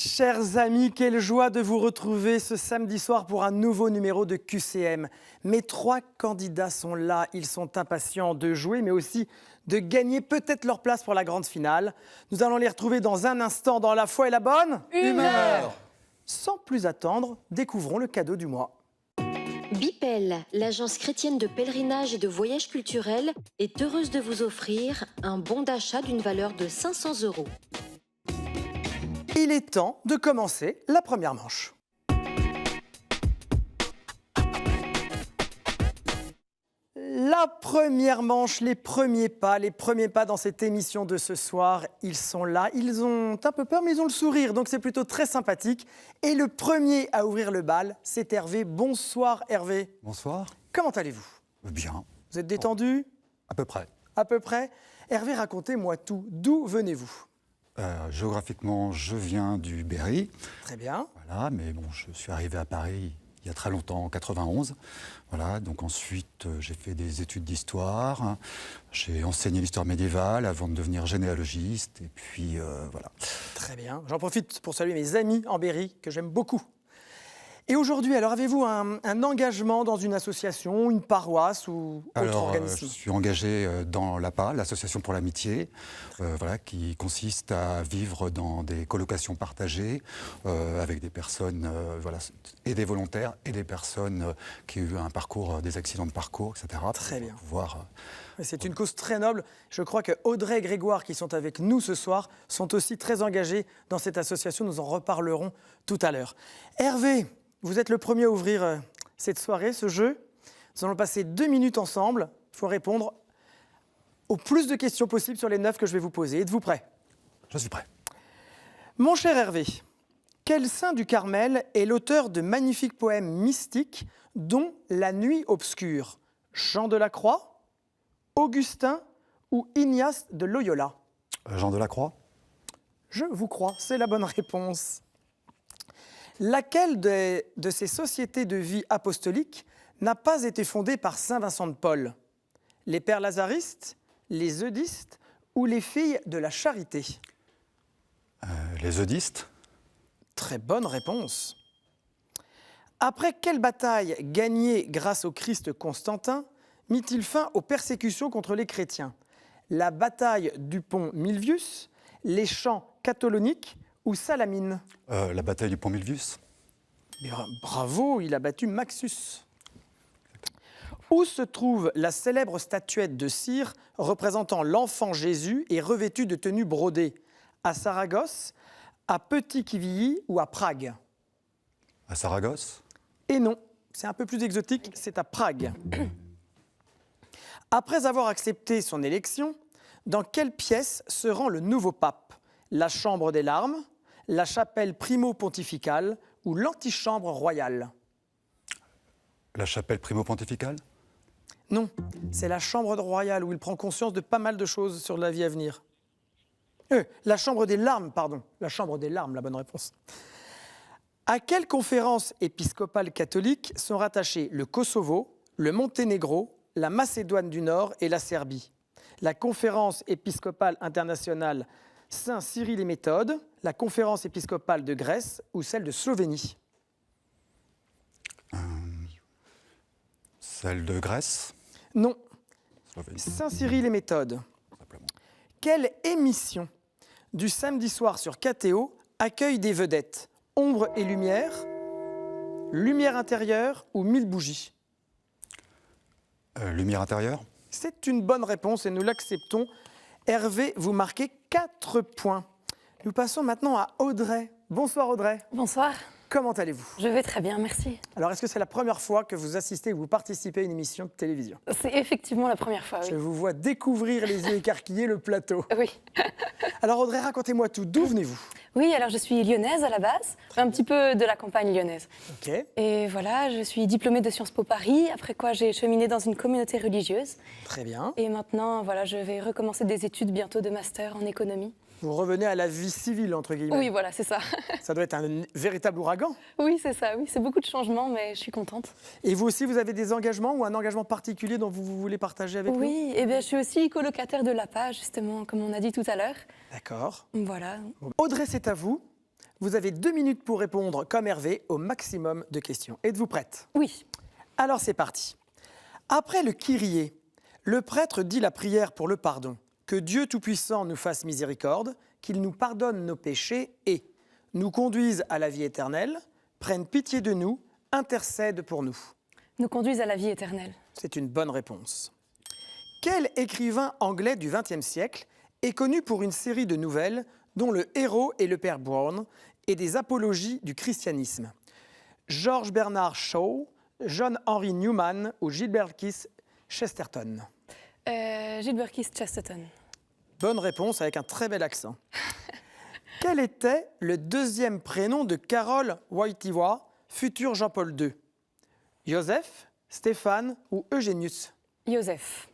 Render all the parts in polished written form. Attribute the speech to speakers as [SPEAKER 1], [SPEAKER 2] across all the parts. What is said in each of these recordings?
[SPEAKER 1] Chers amis, quelle joie de vous retrouver ce samedi soir pour un nouveau numéro de QCM. Mes 3 candidats sont là, ils sont impatients de jouer mais aussi de gagner peut-être leur place pour la grande finale. Nous allons les retrouver dans un instant dans La Foi et la Bonne
[SPEAKER 2] Humeur.
[SPEAKER 1] Sans plus attendre, découvrons le cadeau du mois.
[SPEAKER 3] Bipel, l'agence chrétienne de pèlerinage et de voyage culturel, est heureuse de vous offrir un bon d'achat d'une valeur de 500 €.
[SPEAKER 1] Il est temps de commencer la première manche. La première manche, les premiers pas dans cette émission de ce soir, ils sont là, ils ont un peu peur mais ils ont le sourire, donc c'est plutôt très sympathique. Et le premier à ouvrir le bal, c'est Hervé. Bonsoir Hervé.
[SPEAKER 2] Bonsoir.
[SPEAKER 1] Comment allez-vous?
[SPEAKER 2] Bien.
[SPEAKER 1] Vous êtes détendu?
[SPEAKER 2] À peu près.
[SPEAKER 1] À peu près. Hervé, racontez-moi tout. D'où venez-vous?
[SPEAKER 2] Géographiquement, je viens du Berry.
[SPEAKER 1] Très bien.
[SPEAKER 2] Voilà, mais bon, je suis arrivé à Paris il y a très longtemps, en 91. Voilà, donc ensuite, j'ai fait des études d'histoire. J'ai enseigné l'histoire médiévale avant de devenir généalogiste. Et puis, voilà.
[SPEAKER 1] Très bien. J'en profite pour saluer mes amis en Berry, que j'aime beaucoup. Et aujourd'hui, alors, avez-vous un engagement dans une association, une paroisse ou autre organisme?
[SPEAKER 2] Je suis engagé dans l'APA, l'Association pour l'amitié, voilà, qui consiste à vivre dans des colocations partagées avec des personnes, voilà, et des volontaires et des personnes qui ont eu un parcours, des accidents de parcours, etc.
[SPEAKER 1] Très bien.
[SPEAKER 2] C'est
[SPEAKER 1] une cause très noble. Je crois que Audrey et Grégoire, qui sont avec nous ce soir, sont aussi très engagés dans cette association. Nous en reparlerons tout à l'heure. Hervé, vous êtes le premier à ouvrir cette soirée, ce jeu. Nous allons passer 2 minutes ensemble. Il faut répondre au plus de questions possibles sur les 9 que je vais vous poser. Êtes-vous prêt?
[SPEAKER 2] Je suis prêt.
[SPEAKER 1] Mon cher Hervé, quel saint du Carmel est l'auteur de magnifiques poèmes mystiques, dont La Nuit obscure? Jean de la Croix, Augustin ou Ignace de Loyola?
[SPEAKER 2] Jean de la Croix.
[SPEAKER 1] Je vous crois, c'est la bonne réponse. Laquelle de ces sociétés de vie apostoliques n'a pas été fondée par saint Vincent de Paul? Les Pères Lazaristes, les Eudistes ou les Filles de la Charité?
[SPEAKER 2] Les Eudistes.
[SPEAKER 1] Très bonne réponse. Après quelle bataille gagnée grâce au Christ Constantin mit-il fin aux persécutions contre les chrétiens? La bataille du pont Milvius, les champs catholoniques ou Salamine?
[SPEAKER 2] La bataille du pont Milvius.
[SPEAKER 1] Bravo, il a battu Maxus. Où se trouve la célèbre statuette de cire représentant l'enfant Jésus et revêtue de tenues brodées? À Saragosse, à Petit-Quevilly ou à Prague?
[SPEAKER 2] À Saragosse.
[SPEAKER 1] Et non, c'est un peu plus exotique, c'est à Prague. Après avoir accepté son élection, dans quelle pièce se rend le nouveau pape? La chambre des larmes, la chapelle primo-pontificale ou l'antichambre royale?
[SPEAKER 2] La chapelle primo-pontificale.
[SPEAKER 1] Non, c'est la chambre royale où il prend conscience de pas mal de choses sur la vie à venir. La chambre des larmes, pardon. La chambre des larmes, la bonne réponse. À quelle conférence épiscopale catholique sont rattachés le Kosovo, le Monténégro, la Macédoine du Nord et la Serbie? La conférence épiscopale internationale Saint-Cyril et Méthode, la conférence épiscopale de Grèce ou celle de Slovénie?
[SPEAKER 2] Celle de Grèce.
[SPEAKER 1] Non.
[SPEAKER 2] Slovénie.
[SPEAKER 1] Saint-Cyril et Méthode.
[SPEAKER 2] Simplement.
[SPEAKER 1] Quelle émission du samedi soir sur KTO accueille des vedettes? Ombre et lumière, lumière intérieure ou 1000 bougies?
[SPEAKER 2] Lumière intérieure.
[SPEAKER 1] C'est une bonne réponse et nous l'acceptons. Hervé, vous marquez 4 points. Nous passons maintenant à Audrey. Bonsoir Audrey.
[SPEAKER 4] Bonsoir,
[SPEAKER 1] Comment allez-vous?
[SPEAKER 4] je vais très bien, merci.
[SPEAKER 1] Alors, est-ce que c'est la première fois que vous assistez ou vous participez à une émission de télévision?
[SPEAKER 4] C'est effectivement la première fois,
[SPEAKER 1] Je
[SPEAKER 4] oui.
[SPEAKER 1] vous vois découvrir les yeux écarquillés le plateau.
[SPEAKER 4] Oui.
[SPEAKER 1] Alors Audrey, racontez-moi tout. D'où venez-vous?
[SPEAKER 4] Oui, alors je suis lyonnaise à la base, un petit peu de la campagne lyonnaise.
[SPEAKER 1] Ok,
[SPEAKER 4] Et voilà, je suis diplômée de Sciences Po Paris, après quoi j'ai cheminé dans une communauté religieuse.
[SPEAKER 1] très bien.
[SPEAKER 4] Et maintenant, voilà, je vais recommencer des études bientôt de master en économie.
[SPEAKER 1] Vous revenez à la vie civile, entre guillemets.
[SPEAKER 4] Oui, voilà, c'est ça.
[SPEAKER 1] Ça doit être un véritable ouragan.
[SPEAKER 4] Oui, c'est ça, oui, c'est beaucoup de changements, mais je suis contente.
[SPEAKER 1] Et vous aussi, vous avez des engagements ou un engagement particulier dont vous voulez partager avec nous?
[SPEAKER 4] Oui, et bien je suis aussi colocataire de l'APA, justement, comme on a dit tout à l'heure.
[SPEAKER 1] D'accord.
[SPEAKER 4] Voilà.
[SPEAKER 1] Audrey, c'est à vous. Vous avez 2 minutes pour répondre, comme Hervé, au maximum de questions. Êtes-vous prête?
[SPEAKER 4] Oui.
[SPEAKER 1] Alors c'est parti. Après le Kyrie, le prêtre dit la prière pour le pardon. Que Dieu Tout-Puissant nous fasse miséricorde, qu'il nous pardonne nos péchés et nous conduise à la vie éternelle, prenne pitié de nous, intercède pour nous.
[SPEAKER 4] Nous conduisent à la vie éternelle.
[SPEAKER 1] C'est une bonne réponse. Quel écrivain anglais du XXe siècle est connu pour une série de nouvelles dont le héros est le père Brown et des apologies du christianisme? George Bernard Shaw, John Henry Newman ou Gilbert Keith Chesterton?
[SPEAKER 4] Gilbert Keith Chesterton.
[SPEAKER 1] Bonne réponse avec un très bel accent. Quel était le deuxième prénom de Karol Wojtyła, futur Jean-Paul II? Joseph, Stéphane ou Eugénius?
[SPEAKER 4] Joseph.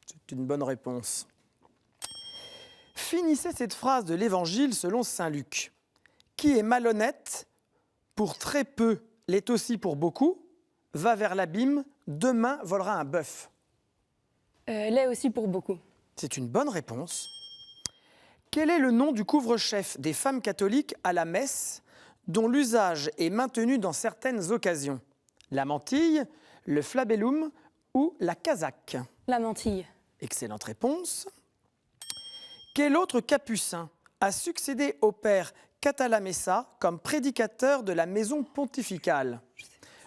[SPEAKER 1] C'est une bonne réponse. Finissez cette phrase de l'Évangile selon saint Luc. Qui est malhonnête pour très peu, l'est aussi pour beaucoup, va vers l'abîme, demain volera un bœuf.
[SPEAKER 4] L'est aussi pour beaucoup.
[SPEAKER 1] C'est une bonne réponse. Quel est le nom du couvre-chef des femmes catholiques à la messe dont l'usage est maintenu dans certaines occasions? La mantille, le flabellum ou la casaque?
[SPEAKER 4] La mantille.
[SPEAKER 1] Excellente réponse. Quel autre capucin a succédé au père Catalamessa comme prédicateur de la maison pontificale?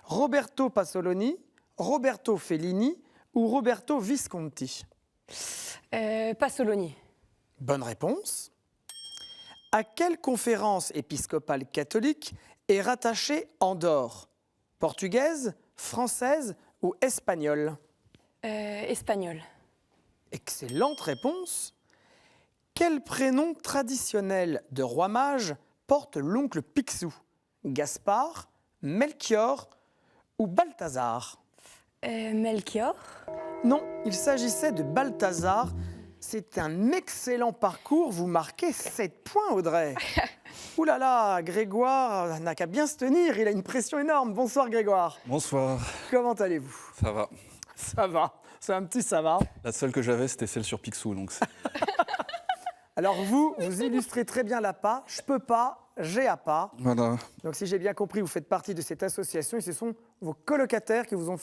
[SPEAKER 1] Roberto Pasolini, Roberto Fellini ou Roberto Visconti?
[SPEAKER 4] Pasolini.
[SPEAKER 1] Bonne réponse. À quelle conférence épiscopale catholique est rattachée Andorre? Portugaise, française ou espagnole?
[SPEAKER 4] Espagnol.
[SPEAKER 1] Excellente réponse. Quel prénom traditionnel de roi mage porte l'oncle Picsou? Gaspard, Melchior ou Balthazar?
[SPEAKER 4] Melchior.
[SPEAKER 1] Non, il s'agissait de Balthazar. C'est un excellent parcours. Vous marquez 7 points, Audrey. Ouh là là, Grégoire n'a qu'à bien se tenir. Il a une pression énorme. Bonsoir, Grégoire.
[SPEAKER 5] Bonsoir,
[SPEAKER 1] Comment allez-vous?
[SPEAKER 5] ça va.
[SPEAKER 1] Ça va. C'est un petit ça va.
[SPEAKER 5] La seule que j'avais, c'était celle sur Picsou, donc c'est-
[SPEAKER 1] Alors vous illustrez très bien l'APA. Je peux pas, j'ai APA.
[SPEAKER 5] voilà.
[SPEAKER 1] Donc si j'ai bien compris, vous faites partie de cette association et ce sont vos colocataires qui vous ont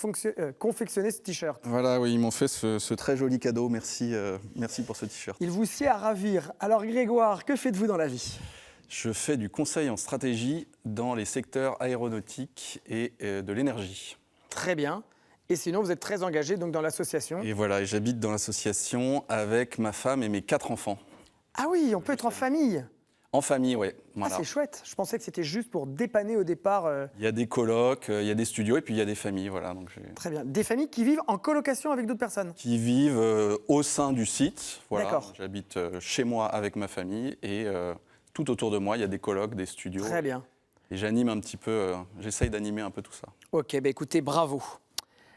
[SPEAKER 1] confectionné ce t-shirt.
[SPEAKER 5] Voilà, oui, ils m'ont fait ce très joli cadeau. Merci, merci pour ce t-shirt.
[SPEAKER 1] Il vous sied à ravir. Alors Grégoire, que faites-vous dans la vie?
[SPEAKER 5] Je fais du conseil en stratégie dans les secteurs aéronautiques et de l'énergie.
[SPEAKER 1] Très bien. Et sinon, vous êtes très engagé donc, dans l'association.
[SPEAKER 5] Et voilà, et j'habite dans l'association avec ma femme et mes 4 enfants.
[SPEAKER 1] Ah oui, on peut être en famille.
[SPEAKER 5] En famille, oui.
[SPEAKER 1] Ah,
[SPEAKER 5] Voilà.
[SPEAKER 1] c'est chouette. Je pensais que c'était juste pour dépanner au départ.
[SPEAKER 5] Il y a des colocs, il y a des studios et puis il y a des familles, voilà. Donc
[SPEAKER 1] Très bien. Des familles qui vivent en colocation avec d'autres personnes.
[SPEAKER 5] qui vivent au sein du site. Voilà.
[SPEAKER 1] D'accord.
[SPEAKER 5] J'habite chez moi avec ma famille et tout autour de moi, il y a des colocs, des studios.
[SPEAKER 1] Très bien.
[SPEAKER 5] Et j'anime un petit peu, j'essaye d'animer un peu tout ça.
[SPEAKER 1] Ok, bah écoutez, bravo.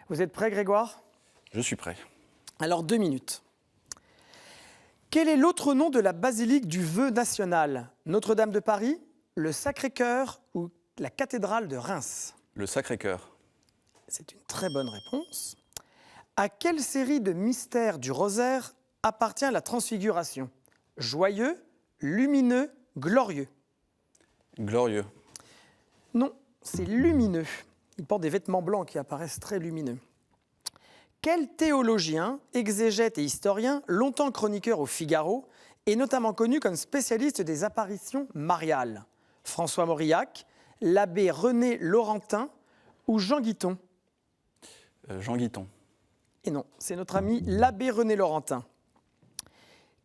[SPEAKER 1] Vous êtes prêt, Grégoire?
[SPEAKER 5] Je suis prêt.
[SPEAKER 1] Alors, 2 minutes. Quel est l'autre nom de la basilique du Vœu national? Notre-Dame de Paris, le Sacré-Cœur ou la cathédrale de Reims?
[SPEAKER 5] Le Sacré-Cœur.
[SPEAKER 1] C'est une très bonne réponse. À quelle série de mystères du rosaire appartient la transfiguration? Joyeux, lumineux, glorieux?
[SPEAKER 5] Glorieux.
[SPEAKER 1] Non, c'est lumineux. Il porte des vêtements blancs qui apparaissent très lumineux. Quel théologien, exégète et historien, longtemps chroniqueur au Figaro, est notamment connu comme spécialiste des apparitions mariales? François Mauriac, l'abbé René Laurentin ou Jean Guiton?
[SPEAKER 5] Jean Guiton.
[SPEAKER 1] Et non, c'est notre ami l'abbé René Laurentin.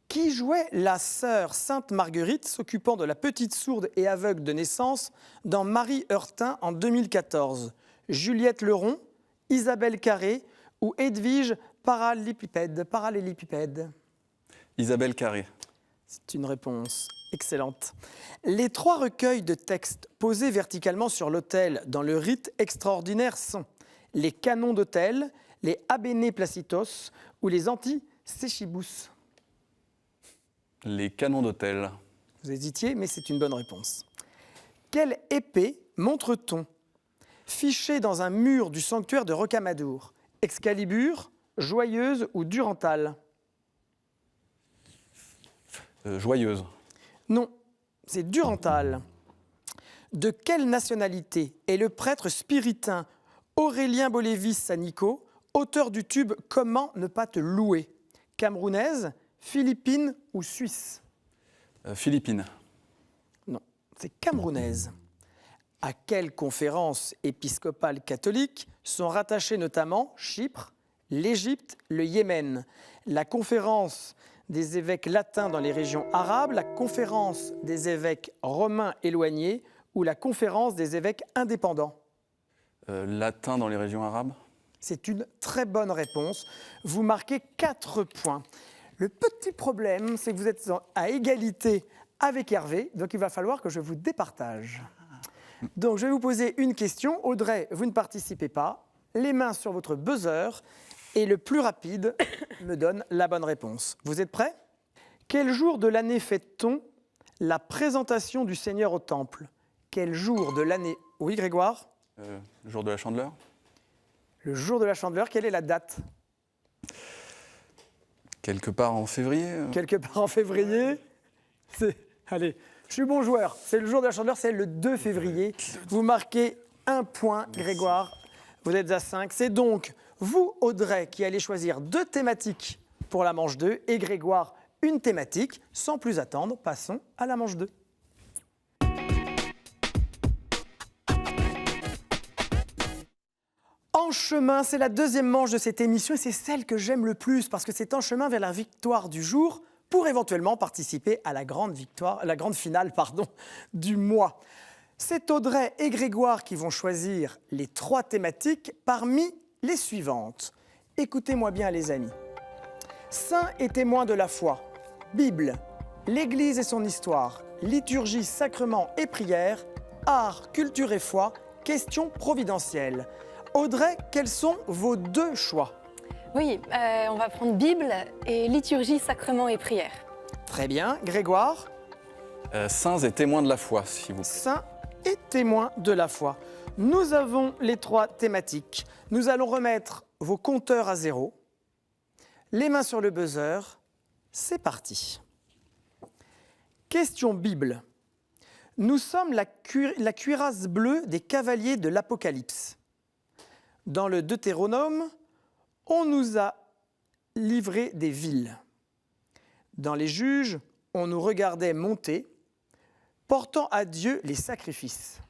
[SPEAKER 1] Qui jouait la sœur Sainte Marguerite, s'occupant de la petite sourde et aveugle de naissance, dans Marie Heurtin en 2014? Juliette Leron, Isabelle Carré ou Edwige Parallélépipède?
[SPEAKER 5] Isabelle Carré.
[SPEAKER 1] C'est une réponse excellente. Les 3 recueils de textes posés verticalement sur l'autel dans le rite extraordinaire sont les canons d'autel, les Abene Placitos ou les Anti-Séchibus.
[SPEAKER 5] Les canons d'autel.
[SPEAKER 1] Vous hésitiez, mais c'est une bonne réponse. Quelle épée montre-t-on fichée dans un mur du sanctuaire de Rocamadour? Excalibur, Joyeuse ou Durantal?
[SPEAKER 5] Joyeuse.
[SPEAKER 1] Non, c'est Durantal. De quelle nationalité est le prêtre spiritain Aurélien Bolévis Sanico, auteur du tube « Comment ne pas te louer » Camerounaise, philippine ou suisse?
[SPEAKER 5] Philippines.
[SPEAKER 1] Non, c'est camerounaise. À quelle conférence épiscopale catholique sont rattachés notamment Chypre, l'Égypte, le Yémen? La conférence des évêques latins dans les régions arabes, la conférence des évêques romains éloignés ou la conférence des évêques indépendants?
[SPEAKER 5] Latin dans les régions arabes.
[SPEAKER 1] C'est une très bonne réponse. Vous marquez 4 points. Le petit problème, c'est que vous êtes à égalité avec Hervé, donc il va falloir que je vous départage. Donc je vais vous poser une question. Audrey, vous ne participez pas. Les mains sur votre buzzer et le plus rapide me donne la bonne réponse. Vous êtes prêts? Quel jour de l'année fête-t-on la présentation du Seigneur au Temple? Quel jour de l'année? Oui, Grégoire?
[SPEAKER 5] Le jour de la Chandeleur.
[SPEAKER 1] Le jour de la Chandeleur, quelle est la date?
[SPEAKER 5] Quelque part en février.
[SPEAKER 1] Quelque part en février. Allez, je suis bon joueur. C'est le jour de la Chandeleur, c'est le 2 février. Vous marquez 1 point, Grégoire. Vous êtes à 5. C'est donc vous, Audrey, qui allez choisir 2 thématiques pour la manche 2 et Grégoire, une thématique. Sans plus attendre, passons à la manche 2. En chemin, c'est la deuxième manche de cette émission et c'est celle que j'aime le plus parce que c'est en chemin vers la victoire du jour pour éventuellement participer à la grande finale du mois. C'est Audrey et Grégoire qui vont choisir les 3 thématiques parmi les suivantes. Écoutez-moi bien les amis. Saints et témoins de la foi, Bible, l'Église et son histoire, liturgie, sacrement et prière, art, culture et foi, questions providentielles. Audrey, quels sont vos 2 choix?
[SPEAKER 4] Oui, on va prendre Bible et liturgie, sacrement et prière.
[SPEAKER 1] Très bien. Grégoire?
[SPEAKER 5] Saints et témoins de la foi, s'il vous plaît.
[SPEAKER 1] Saints et témoins de la foi. Nous avons les 3 thématiques. Nous allons remettre vos compteurs à 0. Les mains sur le buzzer. C'est parti. Question Bible. Nous sommes la cuirasse bleue des cavaliers de l'Apocalypse. Dans le Deutéronome, on nous a livré des villes. Dans les Juges, on nous regardait monter, portant à Dieu les sacrifices.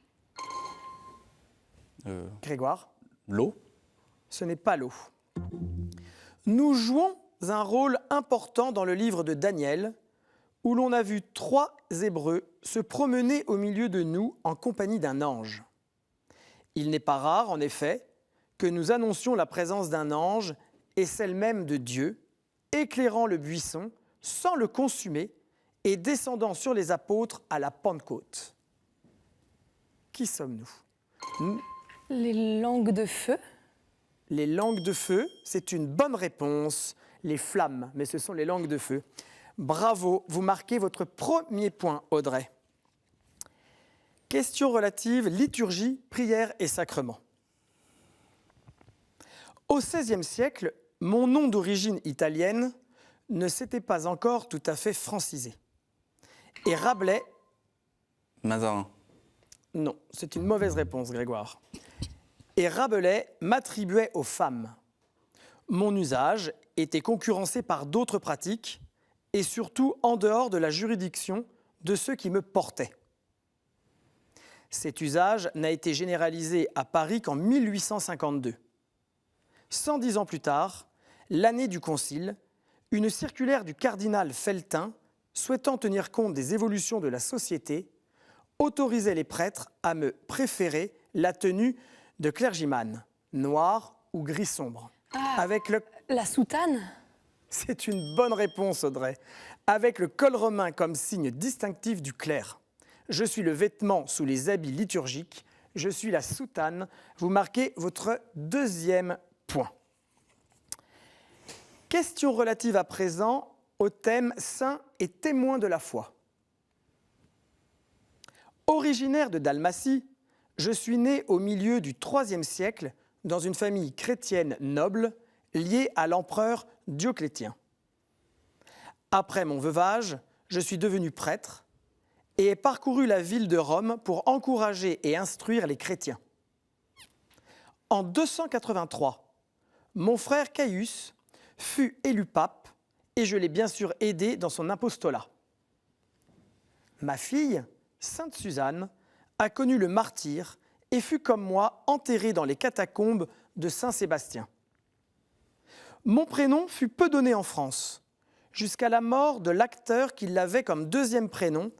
[SPEAKER 1] Grégoire?
[SPEAKER 5] L'eau.
[SPEAKER 1] Ce n'est pas l'eau. Nous jouons un rôle important dans le livre de Daniel, où l'on a vu 3 Hébreux se promener au milieu de nous en compagnie d'un ange. Il n'est pas rare, en effet, que nous annoncions la présence d'un ange et celle même de Dieu, éclairant le buisson sans le consumer et descendant sur les apôtres à la Pentecôte. Qui sommes-nous?
[SPEAKER 4] Les langues de feu.
[SPEAKER 1] Les langues de feu, c'est une bonne réponse. Les flammes, mais ce sont les langues de feu. Bravo, vous marquez votre premier point, Audrey. Question relative liturgie, prière et sacrement. Au XVIe siècle, mon nom d'origine italienne ne s'était pas encore tout à fait francisé. Et Rabelais...
[SPEAKER 5] Mazarin.
[SPEAKER 1] Non, c'est une mauvaise réponse, Grégoire. Et Rabelais m'attribuait aux femmes. Mon usage était concurrencé par d'autres pratiques et surtout en dehors de la juridiction de ceux qui me portaient. Cet usage n'a été généralisé à Paris qu'en 1852. 110 ans plus tard, l'année du Concile, une circulaire du cardinal Feltin, souhaitant tenir compte des évolutions de la société, autorisait les prêtres à me préférer la tenue de clergyman, noir ou gris sombre.
[SPEAKER 4] La soutane.
[SPEAKER 1] C'est une bonne réponse, Audrey. Avec le col romain comme signe distinctif du clerc. Je suis le vêtement sous les habits liturgiques. Je suis la soutane. Vous marquez votre 2e point. Question relative à présent au thème saints et témoins de la foi. Originaire de Dalmatie, je suis né au milieu du IIIe siècle dans une famille chrétienne noble liée à l'empereur Dioclétien. Après mon veuvage, je suis devenu prêtre et ait parcouru la ville de Rome pour encourager et instruire les chrétiens. En 283, mon frère Caius fut élu pape et je l'ai bien sûr aidé dans son apostolat. Ma fille, Sainte Suzanne, a connu le martyre et fut comme moi enterrée dans les catacombes de Saint-Sébastien. Mon prénom fut peu donné en France, jusqu'à la mort de l'acteur qui l'avait comme deuxième prénom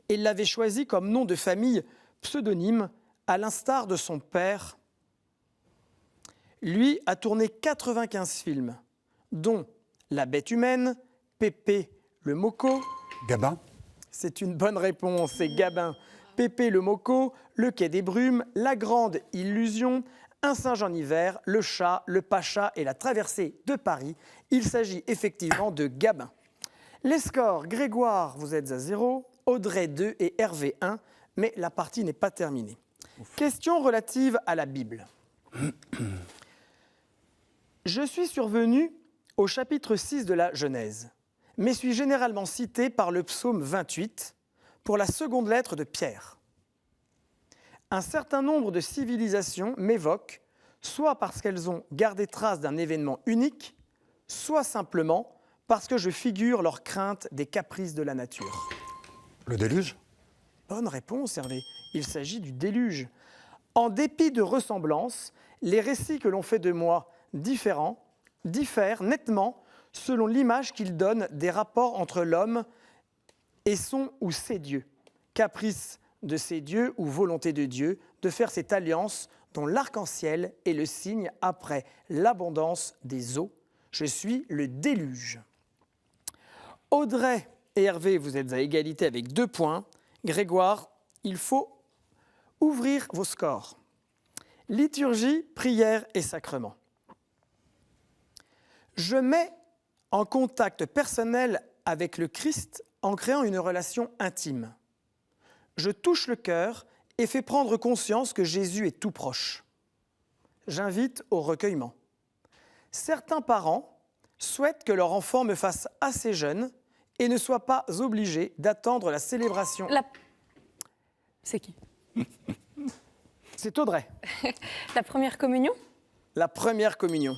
[SPEAKER 1] et l'avait choisi comme nom de famille pseudonyme, à l'instar de son père. Lui a tourné 95 films, dont La Bête humaine, Pépé le Moco.
[SPEAKER 2] Gabin.
[SPEAKER 1] C'est une bonne réponse, c'est Gabin. Pépé le Moco, Le Quai des Brumes, La Grande Illusion, Un singe en hiver, Le Chat, Le Pacha et La Traversée de Paris. Il s'agit effectivement de Gabin. Les scores, Grégoire, vous êtes à 0, Audrey 2 et Hervé 1, mais la partie n'est pas terminée. Question relative à la Bible. Je suis survenu au chapitre 6 de la Genèse, mais suis généralement cité par le psaume 28 pour la seconde lettre de Pierre. Un certain nombre de civilisations m'évoquent, soit parce qu'elles ont gardé trace d'un événement unique, soit simplement parce que je figure leur crainte des caprices de la nature.
[SPEAKER 2] Le déluge.
[SPEAKER 1] Bonne réponse, Hervé. Il s'agit du déluge. En dépit de ressemblances, les récits que l'on fait de moi diffèrent nettement selon l'image qu'ils donnent des rapports entre l'homme et son ou ses dieux. Caprice de ses dieux ou volonté de Dieu de faire cette alliance dont l'arc-en-ciel est le signe après l'abondance des eaux. Je suis le déluge. Audrey et Hervé, vous êtes à égalité avec 2 points. Grégoire, il faut ouvrir vos scores. Liturgie, prière et sacrement. Je mets en contact personnel avec le Christ en créant une relation intime. Je touche le cœur et fais prendre conscience que Jésus est tout proche. J'invite au recueillement. Certains parents souhaitent que leur enfant me fasse assez jeune et ne soit pas obligé d'attendre la célébration.
[SPEAKER 4] C'est qui?
[SPEAKER 1] C'est Audrey.
[SPEAKER 4] La première communion?
[SPEAKER 1] La première communion.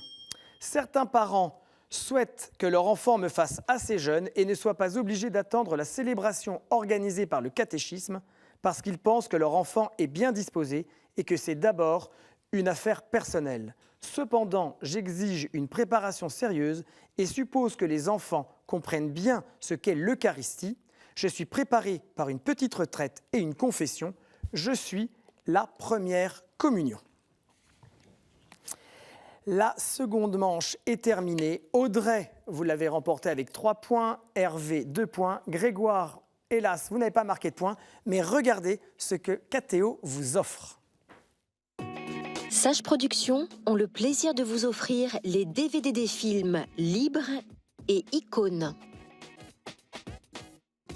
[SPEAKER 1] Certains parents souhaitent que leur enfant me fasse assez jeune et ne soit pas obligé d'attendre la célébration organisée par le catéchisme parce qu'ils pensent que leur enfant est bien disposé et que c'est d'abord une affaire personnelle. Cependant, j'exige une préparation sérieuse et suppose que les enfants comprennent bien ce qu'est l'Eucharistie. Je suis préparé par une petite retraite et une confession. Je suis la première communion. La seconde manche est terminée. Audrey, vous l'avez remportée avec 3 points. Hervé, 2 points. Grégoire, hélas, vous n'avez pas marqué de points. Mais regardez ce que Catéo vous offre.
[SPEAKER 3] Sage Productions ont le plaisir de vous offrir les DVD des films Libre et Icône.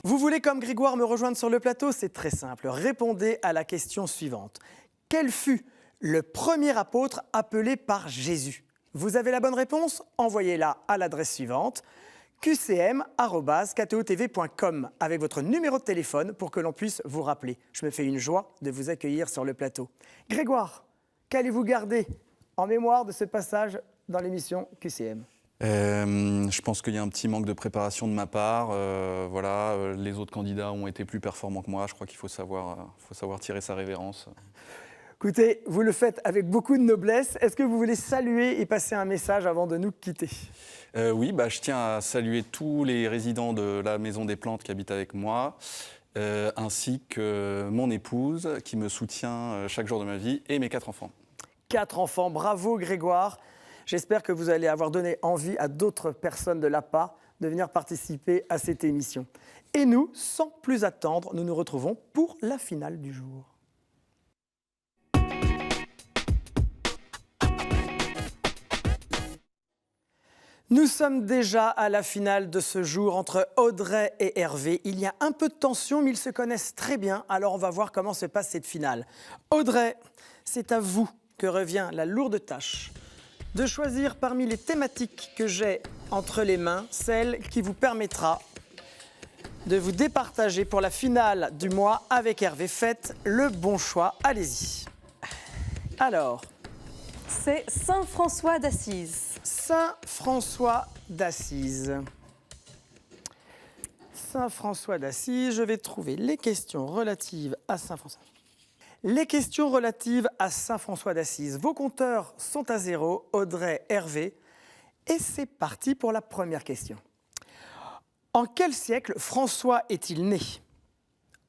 [SPEAKER 1] Vous voulez, comme Grégoire, me rejoindre sur le plateau? C'est très simple. Répondez à la question suivante. Quel fut le premier apôtre appelé par Jésus? Vous avez la bonne réponse? Envoyez-la à l'adresse suivante, qcm@ktotv.com, avec votre numéro de téléphone pour que l'on puisse vous rappeler. Je me fais une joie de vous accueillir sur le plateau. Grégoire, qu'allez-vous garder en mémoire de ce passage dans l'émission QCM?
[SPEAKER 5] Je pense qu'il y a un petit manque de préparation de ma part. Les autres candidats ont été plus performants que moi. Je crois qu'il faut savoir tirer sa révérence.
[SPEAKER 1] Écoutez, vous le faites avec beaucoup de noblesse. Est-ce que vous voulez saluer et passer un message avant de nous quitter?
[SPEAKER 5] Oui, je tiens à saluer tous les résidents de la Maison des Plantes qui habitent avec moi, ainsi que mon épouse qui me soutient chaque jour de ma vie et mes 4 enfants.
[SPEAKER 1] 4 enfants, bravo Grégoire. J'espère que vous allez avoir donné envie à d'autres personnes de l'APA de venir participer à cette émission. Et nous, sans plus attendre, nous nous retrouvons pour la finale du jour. Nous sommes déjà à la finale de ce jour entre Audrey et Hervé. Il y a un peu de tension, mais ils se connaissent très bien. Alors on va voir comment se passe cette finale. Audrey, c'est à vous que revient la lourde tâche de choisir parmi les thématiques que j'ai entre les mains, celle qui vous permettra de vous départager pour la finale du mois avec Hervé. Faites le bon choix, allez-y. Alors,
[SPEAKER 4] C'est Saint François d'Assise.
[SPEAKER 1] Saint François d'Assise. Saint François d'Assise, je vais trouver les questions relatives à Saint François. Les questions relatives à Saint François d'Assise. Vos compteurs sont à 0, Audrey, Hervé. Et c'est parti pour la première question. En quel siècle François est-il né?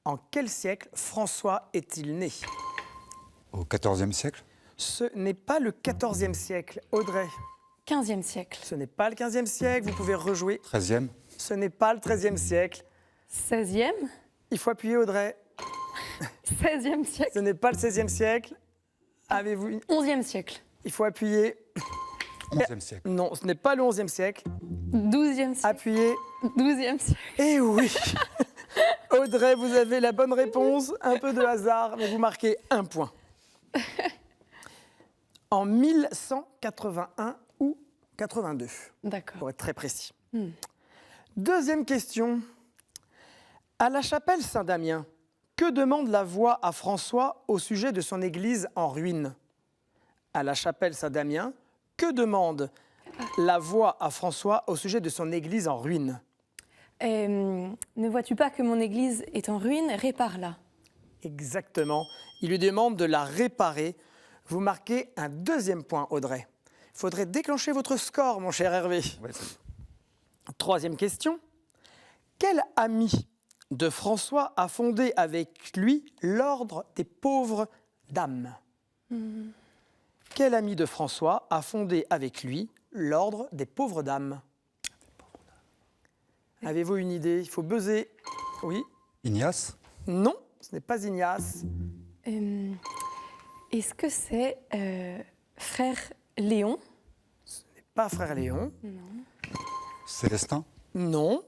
[SPEAKER 1] En quel siècle François est-il né?
[SPEAKER 2] Au XIVe siècle?
[SPEAKER 1] Ce n'est pas le XIVe siècle, Audrey.
[SPEAKER 4] 15e siècle.
[SPEAKER 1] Ce n'est pas le XVe siècle, vous pouvez rejouer.
[SPEAKER 2] XIIIe?
[SPEAKER 1] Ce n'est pas le XIIIe siècle.
[SPEAKER 4] 16e.
[SPEAKER 1] Il faut appuyer, Audrey.
[SPEAKER 4] 16e siècle.
[SPEAKER 1] Ce n'est pas le XVIe siècle. Avez-vous une...
[SPEAKER 4] 11e siècle.
[SPEAKER 1] Il faut appuyer.
[SPEAKER 2] XIe siècle.
[SPEAKER 1] Non, ce n'est pas le XIe siècle.
[SPEAKER 4] 12e siècle.
[SPEAKER 1] Appuyez.
[SPEAKER 4] 12e siècle.
[SPEAKER 1] Eh oui. Audrey, vous avez la bonne réponse. Un peu de hasard, mais vous marquez 1 point. En 1181 ou 82,
[SPEAKER 4] D'accord.
[SPEAKER 1] pour être très précis. Deuxième question. À la chapelle Saint-Damien, que demande la voix à François au sujet de son église en ruine? À la chapelle Saint-Damien, que demande la voix à François au sujet de son église en ruine?
[SPEAKER 4] Ne vois-tu pas que mon église est en ruine? Répare-la.
[SPEAKER 1] Exactement. Il lui demande de la réparer. Vous marquez un 2e point, Audrey. Il faudrait déclencher votre score, mon cher Hervé.
[SPEAKER 2] Ouais, c'est-
[SPEAKER 1] 3e question. Quel ami de François a fondé avec lui l'Ordre des pauvres dames? Quel ami de François a fondé avec lui l'Ordre des pauvres dames? Avez-vous une idée? Il faut buzzer. Oui?
[SPEAKER 2] Ignace?
[SPEAKER 1] Non, ce n'est pas Ignace.
[SPEAKER 4] Est-ce que c'est frère Léon?
[SPEAKER 1] Pas frère Léon.
[SPEAKER 2] Célestin?
[SPEAKER 1] Non.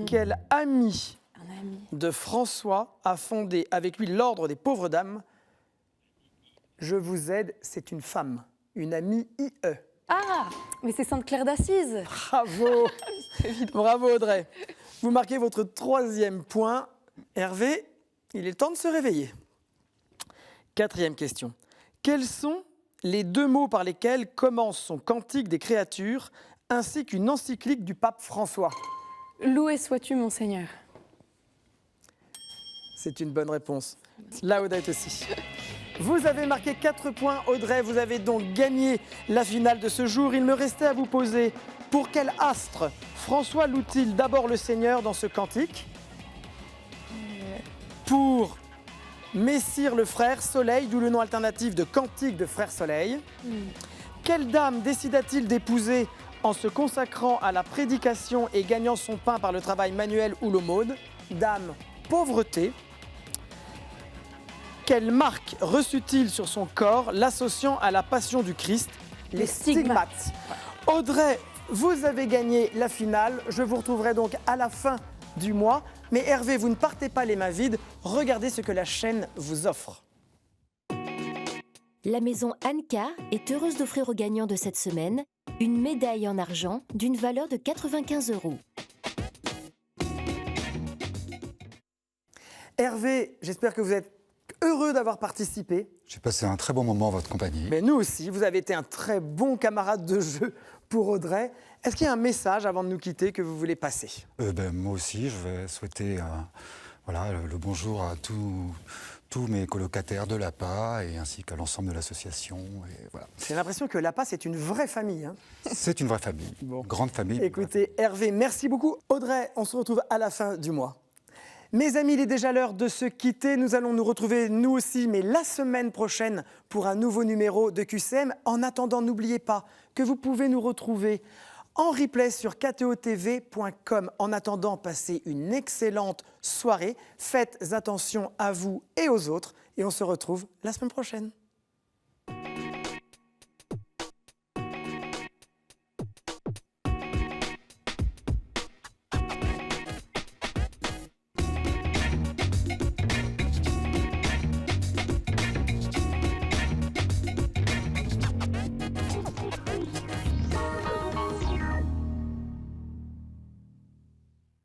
[SPEAKER 1] Quel ami
[SPEAKER 4] Un ami.
[SPEAKER 1] de François a fondé avec lui l'Ordre des pauvres dames? Je vous aide, c'est une femme, une amie IE.
[SPEAKER 4] Ah, mais c'est Sainte Claire d'Assise.
[SPEAKER 1] Bravo. Bravo Audrey. Vous marquez votre 3e point. Hervé, il est temps de se réveiller. 4e question. Quels sont les 2 mots par lesquels commence son Cantique des créatures ainsi qu'une encyclique du pape François?
[SPEAKER 4] Loué sois-tu, mon Seigneur.
[SPEAKER 1] C'est une bonne réponse. Là, Audrey aussi. Vous avez marqué 4 points, Audrey. Vous avez donc gagné la finale de ce jour. Il me restait à vous poser, pour quel astre François loue-t-il d'abord le Seigneur dans ce cantique? Pour Messire le frère Soleil, d'où le nom alternatif de Cantique de Frère Soleil. Quelle dame décida-t-il d'épouser en se consacrant à la prédication et gagnant son pain par le travail manuel ou l'aumône? Dame pauvreté. Quelle marque reçut-il sur son corps, l'associant à la passion du Christ? Les stigmates. Audrey, vous avez gagné la finale. Je vous retrouverai donc à la fin du mois. Mais Hervé, vous ne partez pas les mains vides. Regardez ce que la chaîne vous offre.
[SPEAKER 3] La maison Anka est heureuse d'offrir aux gagnants de cette semaine une médaille en argent d'une valeur de 95 €.
[SPEAKER 1] Hervé, j'espère que vous êtes heureux d'avoir participé.
[SPEAKER 2] J'ai passé un très bon moment en votre compagnie.
[SPEAKER 1] Mais nous aussi, vous avez été un très bon camarade de jeu pour Audrey. Est-ce qu'il y a un message avant de nous quitter que vous voulez passer?
[SPEAKER 2] Moi aussi, je vais souhaiter voilà, le bonjour à tous mes colocataires de l'APA et ainsi qu'à l'ensemble de l'association. Et voilà.
[SPEAKER 1] J'ai l'impression que l'APA, c'est une vraie famille. Hein.
[SPEAKER 2] C'est une vraie famille,
[SPEAKER 1] Bon.
[SPEAKER 2] grande famille.
[SPEAKER 1] Écoutez, Hervé, merci beaucoup. Audrey, on se retrouve à la fin du mois. Mes amis, il est déjà l'heure de se quitter. Nous allons nous retrouver, nous aussi, mais la semaine prochaine, pour un nouveau numéro de QCM. En attendant, n'oubliez pas que vous pouvez nous retrouver en replay sur ktotv.com. En attendant, passez une excellente soirée. Faites attention à vous et aux autres. Et on se retrouve la semaine prochaine.